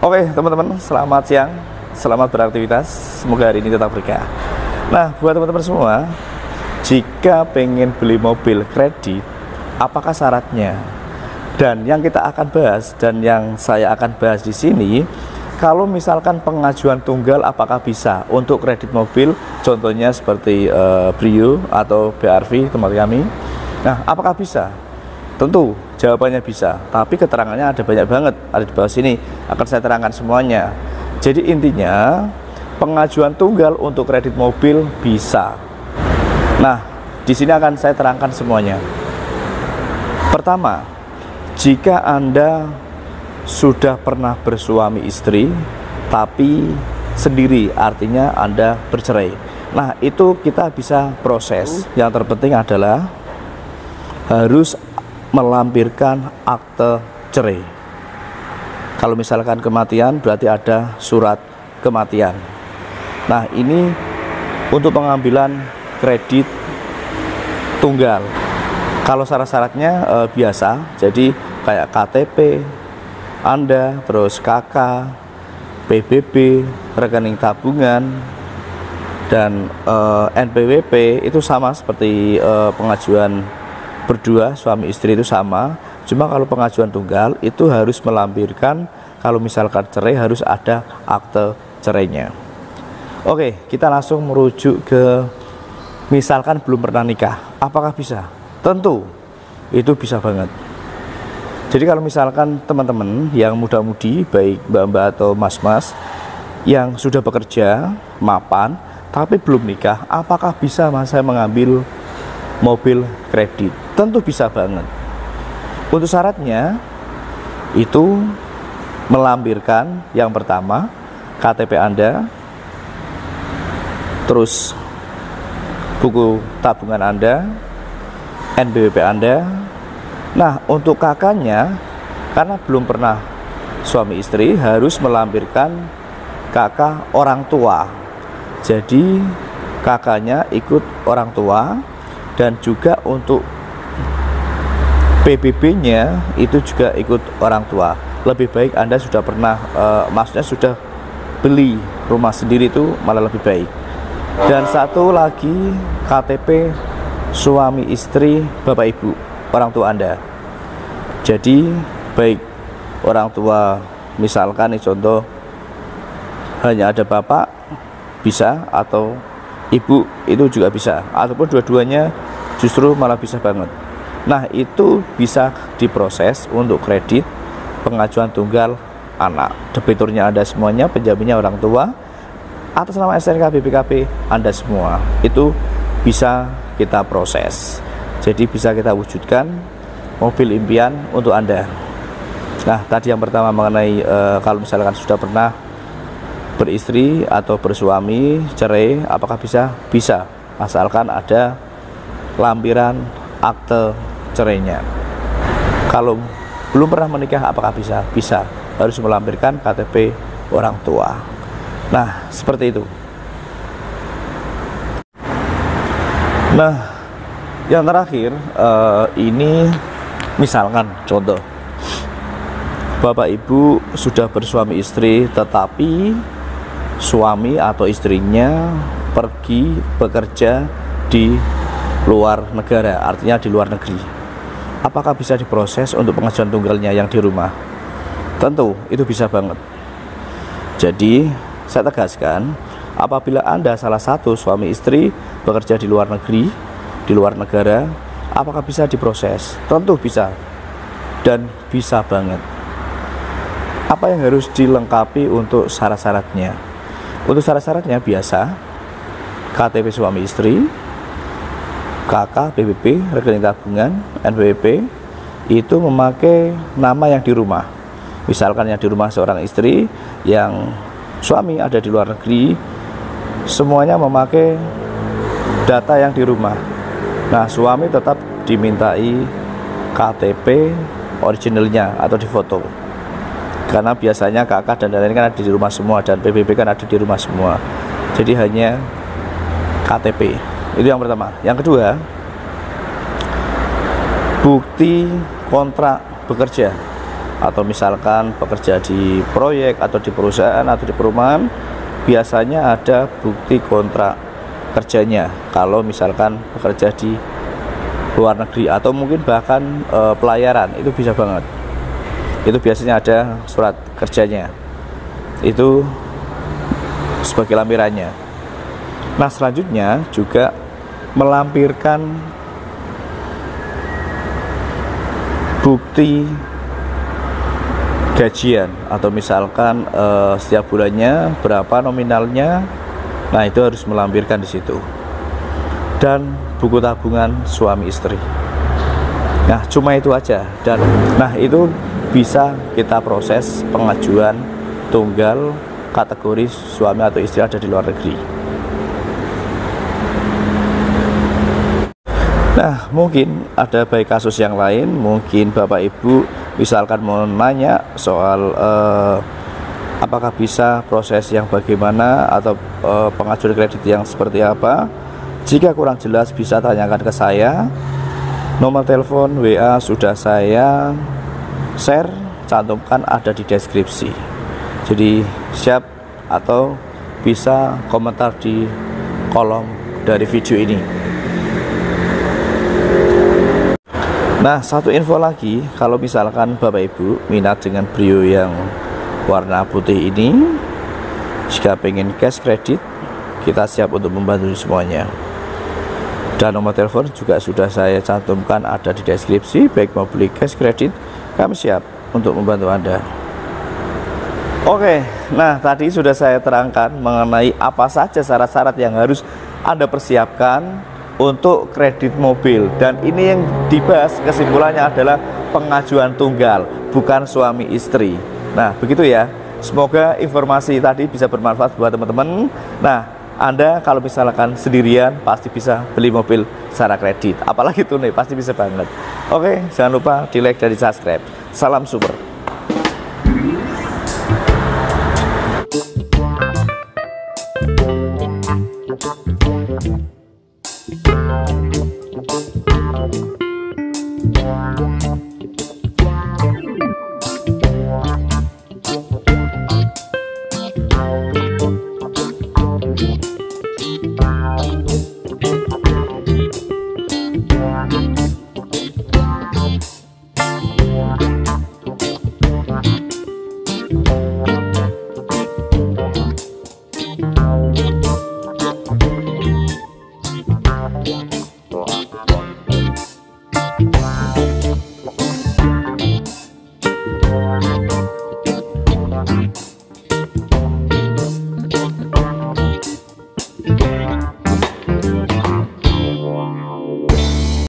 Oke teman-teman, selamat siang, selamat beraktivitas, semoga hari ini tetap berkah. Nah, buat teman-teman semua, jika pengen beli mobil kredit, apakah syaratnya? Dan yang kita akan bahas dan yang saya akan bahas di sini, kalau misalkan pengajuan tunggal apakah bisa untuk kredit mobil, contohnya seperti Brio atau BRV tempat kami. Nah, apakah bisa? Tentu jawabannya bisa, tapi keterangannya ada banyak banget, ada di bawah sini, akan saya terangkan semuanya. Jadi intinya pengajuan tunggal untuk kredit mobil bisa. Nah, di sini akan saya terangkan semuanya. Pertama, jika Anda sudah pernah bersuami istri tapi sendiri, artinya Anda bercerai. Nah, itu kita bisa proses. Yang terpenting adalah harus melampirkan akte cerai. Kalau misalkan kematian berarti ada surat kematian. Nah, ini untuk pengambilan kredit tunggal. Kalau syarat-syaratnya biasa, jadi kayak KTP Anda, terus KK, PBB, rekening tabungan, dan NPWP itu sama seperti pengajuan berdua suami istri itu sama, cuma kalau pengajuan tunggal itu harus melampirkan kalau misalkan cerai harus ada akte cerainya. Oke, kita langsung merujuk ke misalkan belum pernah nikah, apakah bisa? Tentu itu bisa banget. Jadi kalau misalkan teman-teman yang muda-mudi, baik mbak-mbak atau mas-mas yang sudah bekerja mapan tapi belum nikah, apakah bisa saya mengambil mobil kredit? Tentu bisa banget. Untuk syaratnya itu melampirkan yang pertama KTP Anda, terus buku tabungan Anda, NPWP Anda. Nah, untuk kakaknya, karena belum pernah suami istri, harus melampirkan kakak orang tua. Jadi kakaknya ikut orang tua, dan juga untuk PBB-nya itu juga ikut orang tua. Lebih baik Anda sudah pernah, maksudnya sudah beli rumah sendiri, itu malah lebih baik. Dan satu lagi KTP suami istri bapak ibu, orang tua Anda. Jadi baik orang tua, misalkan nih contoh hanya ada bapak bisa, atau ibu itu juga bisa, ataupun dua-duanya justru malah bisa banget. Nah, itu bisa diproses untuk kredit pengajuan tunggal anak. Debiturnya Anda semuanya, penjaminnya orang tua, atas nama STNK BPKB Anda semua, itu bisa kita proses. Jadi bisa kita wujudkan mobil impian untuk Anda. Nah, tadi yang pertama mengenai kalau misalkan sudah pernah beristri atau bersuami cerai, apakah bisa? Bisa, asalkan ada lampiran akte cerainya. Kalau belum pernah menikah, apakah bisa? Bisa, harus melampirkan KTP orang tua. Nah, seperti itu. Nah, yang terakhir ini misalkan contoh bapak ibu sudah bersuami istri, tetapi suami atau istrinya pergi bekerja di luar negara, artinya di luar negeri. Apakah bisa diproses untuk pengajuan tunggalnya yang di rumah? Tentu itu bisa banget. Jadi saya tegaskan, apabila Anda salah satu suami istri bekerja di luar negeri, di luar negara, apakah bisa diproses? Tentu bisa, dan bisa banget. Apa yang harus dilengkapi untuk syarat-syaratnya? Untuk syarat-syaratnya biasa, KTP suami istri, KK, PBB, rekening tabungan, NPWP, itu memakai nama yang di rumah. Misalkan yang di rumah seorang istri, yang suami ada di luar negeri, semuanya memakai data yang di rumah. Nah, suami tetap dimintai KTP originalnya atau difoto. Karena biasanya kakak dan lain-lain kan ada di rumah semua, dan PBB kan ada di rumah semua. Jadi hanya KTP. Itu yang pertama. Yang kedua, bukti kontrak bekerja. atau misalkan bekerja di proyek atau di perusahaan atau di perumahan, biasanya ada bukti kontrak kerjanya. Kalau misalkan bekerja di luar negeri atau mungkin bahkan pelayaran, itu bisa banget. Itu biasanya ada surat kerjanya. Itu sebagai lampirannya. Nah, selanjutnya juga melampirkan bukti gajian atau misalkan setiap bulannya berapa nominalnya. Nah, itu harus melampirkan di situ. Dan buku tabungan suami istri. Nah, cuma itu aja. Dan nah, itu bisa kita proses pengajuan tunggal kategori suami atau istri ada di luar negeri. Nah, mungkin ada baik kasus yang lain, mungkin Bapak Ibu misalkan mau nanya soal apakah bisa proses yang bagaimana atau pengajuan kredit yang seperti apa. Jika kurang jelas bisa tanyakan ke saya. Nomor telepon WA sudah saya share, cantumkan ada di deskripsi. Jadi siap atau bisa komentar di kolom dari video ini. Nah, satu info lagi, kalau misalkan Bapak Ibu minat dengan Brio yang warna putih ini, jika pengen cash kredit, kita siap untuk membantu semuanya. Dan nomor telepon juga sudah saya cantumkan ada di deskripsi. Baik mau beli cash kredit, kami siap untuk membantu Anda. Oke, nah tadi sudah saya terangkan mengenai apa saja syarat-syarat yang harus Anda persiapkan untuk kredit mobil, dan ini yang dibahas kesimpulannya adalah pengajuan tunggal, bukan suami istri. Nah, begitu ya. Semoga informasi tadi bisa bermanfaat buat teman-teman. Nah, Anda kalau misalkan sendirian pasti bisa beli mobil secara kredit, apalagi tunai pasti bisa banget. Oke, jangan lupa di like dan di subscribe. Salam super.